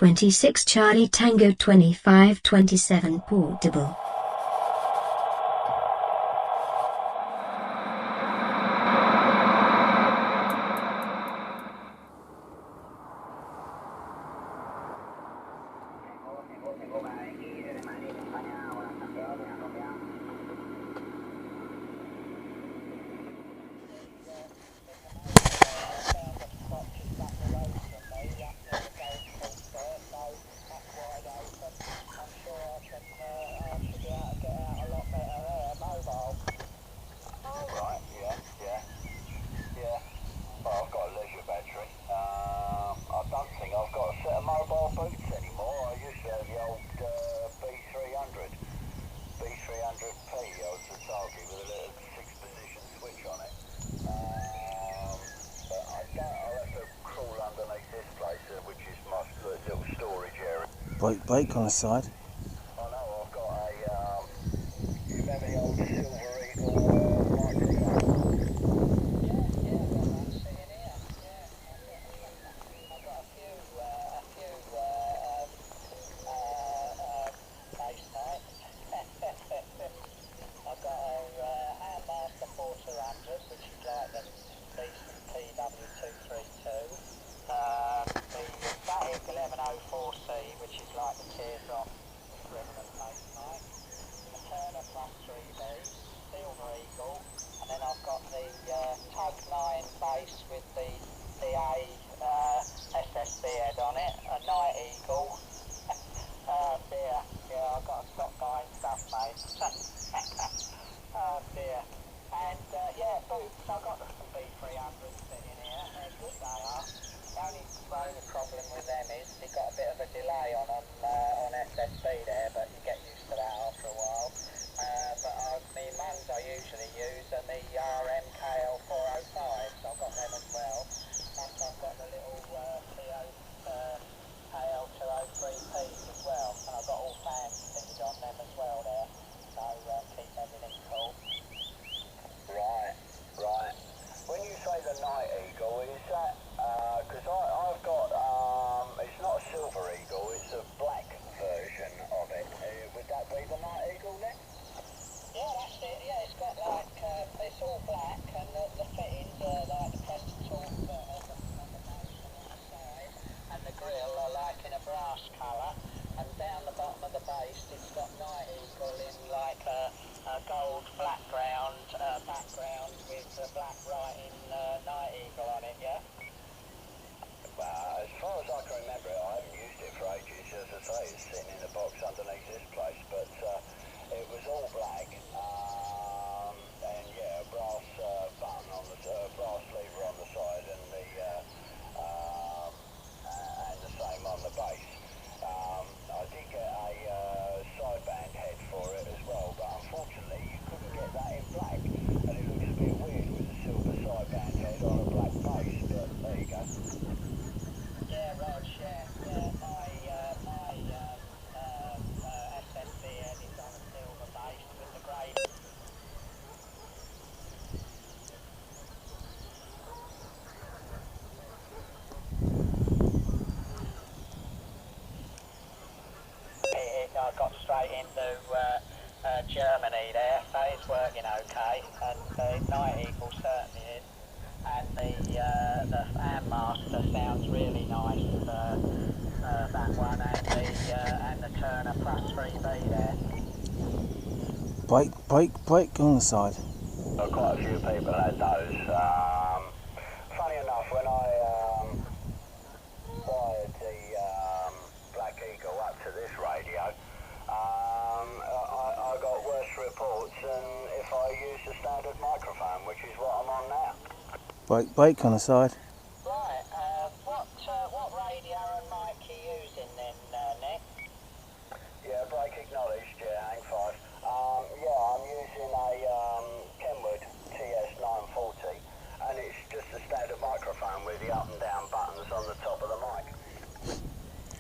26 Charlie Tango 2527 portable. Brake on the side. I know, I've got a, you remember the old Silver Eagle microphone? Yeah, I've got one sitting here. Yeah, I've got a few bass types. I've got a Handmaster 4200, which is like the decent PW232. The Static 1104C, which is like the teardrop equivalent bass mic. The Turner Plus 3B, Silver Eagle, and then I've got the Tug 9 bass with the PA SSB head on it, a Night Eagle. Dear, yeah, I've got to stop buying stuff, mate. Oh dear. And yeah, boots, I've got some B300s sitting here, they're good, they are. The only problem with them is they've got a bit of a delay on them on SSB there, but you get used to that after a while. But my muns I usually use are the RMKL 405s, so I've got them as well. Plus I've got the little KL 203Ps as well, and I've got all fans fitted on them as well there, so keep everything cool. Right. When you say the Night Eagle, is that, because I've got, it's not a Silver Eagle, it's a black version of it. Would that be the Night Eagle then? Yeah, that's it. Yeah, it's got like, it's all black, and the fittings are like the press tool on the base and on the side, and the grille are like in a brass colour, and down the bottom of the base it's got Night Eagle in like a gold background with the black writing Night Eagle on it, yeah? As far as I can remember it, I haven't used it for ages. As I say, it's sitting in a box underneath this place, but it was all black, and yeah, a brass button on the brass lever on the side, and the same on the base. I did get a sideband head for it as well, but unfortunately you couldn't get that in black, and it looks a bit weird with a silver sideband head on a black base, but there you go. Yeah, Rog, yeah, my SSB head is on a silver base with the grey. I got straight into Germany there, so it's working okay, and the Night Eagle certainly is, and the Handmaster sounds really nice, that one, and the Turner Plus 3B there. Brake on the side. Quite a few people had those. Funny enough, when I wired the Black Eagle up to this radio, I got worse reports than if I used a standard microphone, which is what I'm on now. Brake on the side. Right, what radio and mic are you using then, Nick? Yeah, brake acknowledged, yeah, hang 5. Yeah, I'm using a Kenwood TS940, and it's just a standard microphone with the up and down buttons on the top of the mic.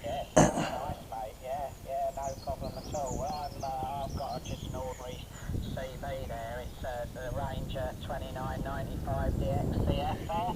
Yeah, sounds nice, mate. Yeah, no problem at all. Well, I've got just an ordinary CV there. It's the Ranger 2995 DXCF there.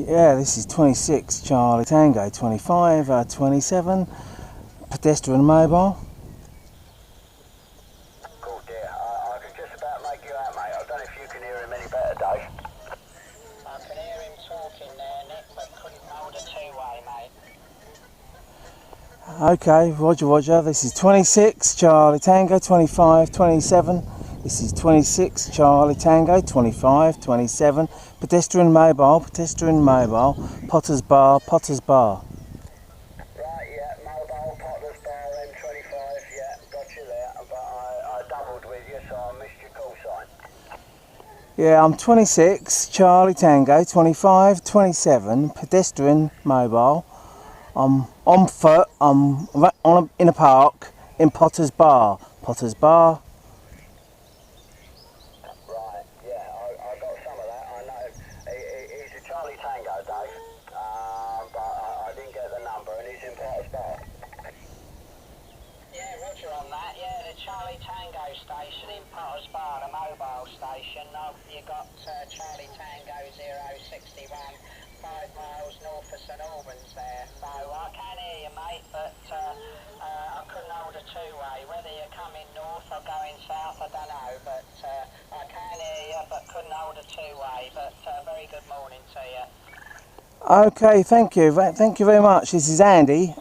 Yeah, this is 26 Charlie Tango 25 27 pedestrian mobile. Cool, dear. I can just about make you out, mate. I don't know if you can hear him any better, Dave. I can hear him talking there, Nick, but couldn't hold a two-way, mate. Okay, roger, roger. This is 26 Charlie Tango 25 27. This is 26 Charlie Tango 25 27 pedestrian mobile, Potter's Bar, Potter's Bar. Right, yeah, mobile, Potter's Bar, M25, yeah, got you there, but I doubled with you, so I missed your call sign. Yeah, I'm 26 Charlie Tango 25 27 pedestrian mobile. I'm on foot, I'm in a park in Potter's Bar, Potter's Bar. Right, yeah, I got some of that, I know. He's a Charlie Tango, Dave, but I didn't get the number, and he's in Potter's Bar. Yeah, roger on that, yeah, the Charlie Tango station in Potter's Bar, the mobile station. You got Charlie Tango 061, 5 miles north of St Albans there. So I can hear you, mate, but I couldn't hold a two-way. Whether you're coming north or going south, I don't know, but I can hear you, but couldn't hold a two-way. But very good morning to you. Okay, thank you very much. This is Andy,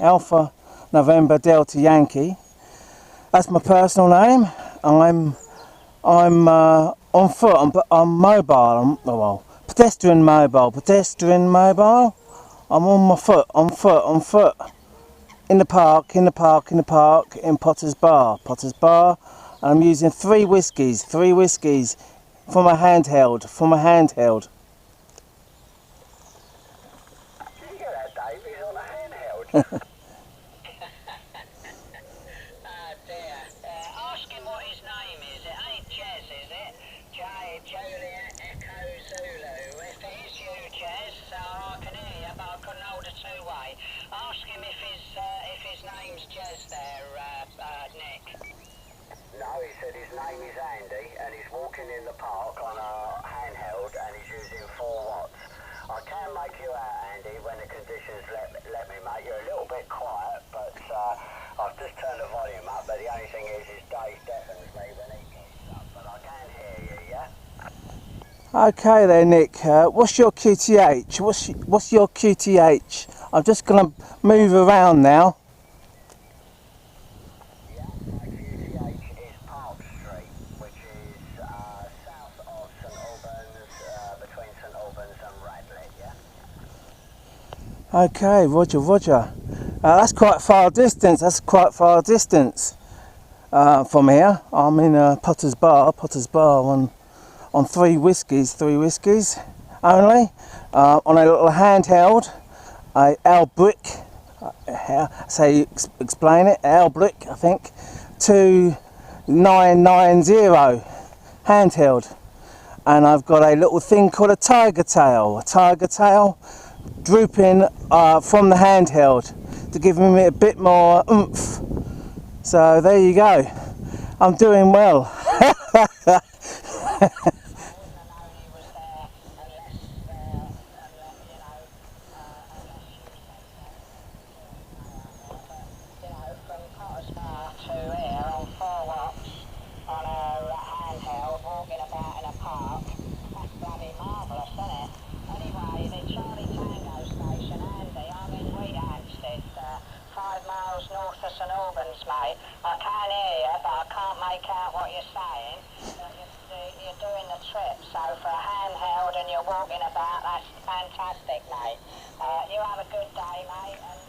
Alpha November Delta Yankee. That's my personal name. I'm on foot, I'm mobile, pedestrian mobile. I'm on my foot, on foot. In the park, in Potter's Bar, and I'm using three whiskies from a handheld, Did you get that, Dave? He's on a handheld. Ask him what his name is. It ain't Jez, is it? Juliet Echo Zulu. If it is you, Jez, I can hear you, but I couldn't hold a two-way. Ask him if his name's Jez there, Nick. No, he said his name is Andy, and he's walking in the park on a handheld, and he's using 4 watts. I can make you out, Andy, when the conditions let me, mate. You're a little bit quiet, but I've just turned the volume up, but the only thing is Dave deafens me when he gets up, but I can hear you, yeah? Okay there, Nick. What's your QTH? What's your QTH? I'm just going to move around now. Yeah, my QTH is Park Street, which is south of St Albans, between St Albans and Radlett, yeah? Okay, roger. That's quite far distance. From here. I'm in Potter's Bar on three whiskies only, on a little handheld, a Albrick, explain it, Albrick, I think, 2990 handheld, and I've got a little thing called a tiger tail drooping from the handheld to give me a bit more oomph. So there you go, I'm doing well. North of St Albans, mate. I can hear you, but I can't make out what you're saying. You're doing the trip, so for a handheld and you're walking about, that's fantastic, mate. You have a good day, mate, and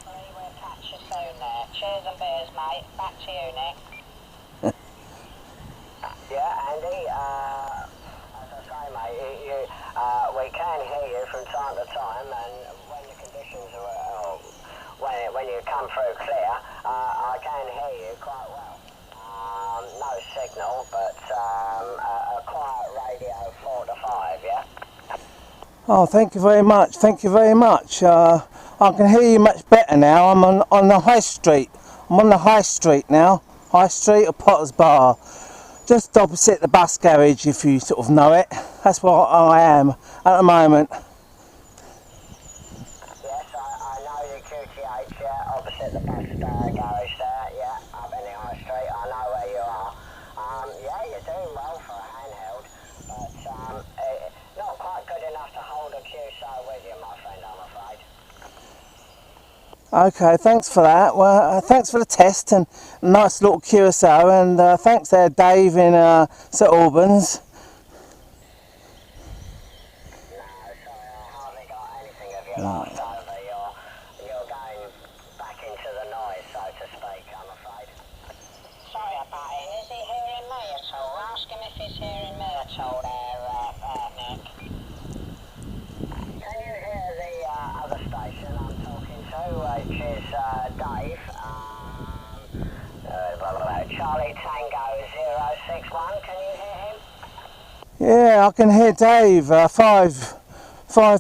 hopefully we'll catch you soon there. Cheers and beers, mate. Back to you, Nick. Yeah, Andy, as I say, mate, we can hear you from time to time, and when the conditions are... When you come through clear, I can hear you quite well. No signal, but a quiet radio 4 to 5, yeah? Oh, thank you very much. I can hear you much better now. I'm on the high street. I'm on the high street now. High Street of Potter's Bar. Just opposite the bus garage, if you sort of know it. That's where I am at the moment. Okay, thanks for that. Well, thanks for the test and nice little QSO, and thanks there, Dave in St Albans. No, sorry, I hardly got anything of you last over. You're going back into the noise, so to speak, I'm afraid. Sorry about it. Is he hearing me at all? Ask him if he's hearing me at all there, Nick. Can you hear the other station I'm talking to, which is Dave? Charlie Tango 061, can you hear him? Yeah, I can hear Dave. 5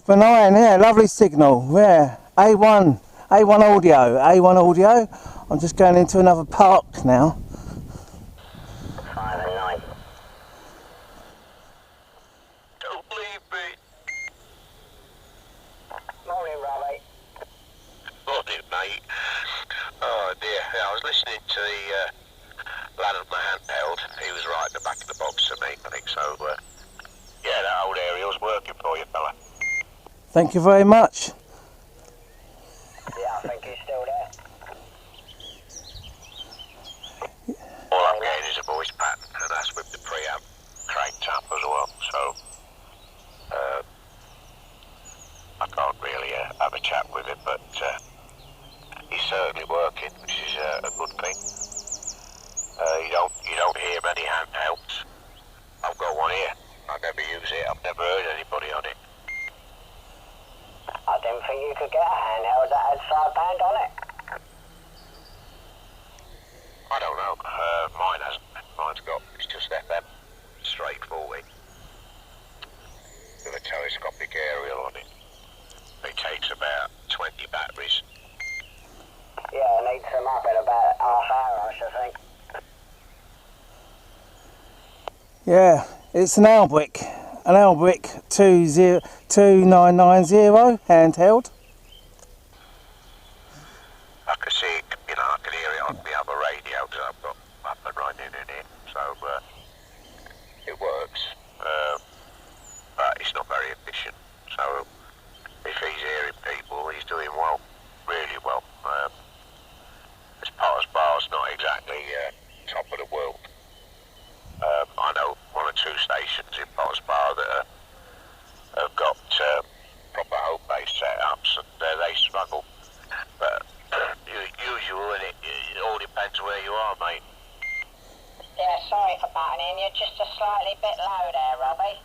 by 9. Yeah, lovely signal. Yeah, A1 audio. I'm just going into another park now. 5 and 9. Don't leave me. Morning, Robbie. Morning, mate. Oh dear, I was listening to the lad on the handheld. He was right at the back of the box to me, I think so. Yeah, that old aerial's working for you, fella. Thank you very much. Yeah, I think he's still there. All I'm getting is a voice pattern, and that's with the preamp cranked up as well, so I can't really have a chat with him, but he's certainly working, which is a good thing. You don't hear many handhelds. I've got one here. I never use it. I've never heard anybody on it. I didn't think you could get a handheld that had sideband on it. I don't know. Mine hasn't. It's just FM, straight 40, with a telescopic aerial on it. It takes about 20 batteries. Yeah, it needs them up in about half hour, I should think. Yeah, it's an Albrick 2990 handheld. I can see it, I can hear it on the other radio because I've got up and running in it, so it works, but it's not very efficient. So if he's hearing people, he's doing well, really well. This part's not exactly top of the world. I know 1 or 2 stations in Potter's Bar that have got proper home-based setups, and they struggle. But usual, and it all depends where you are, mate. Yeah, sorry for butting in. You're just a slightly bit low there, Robbie.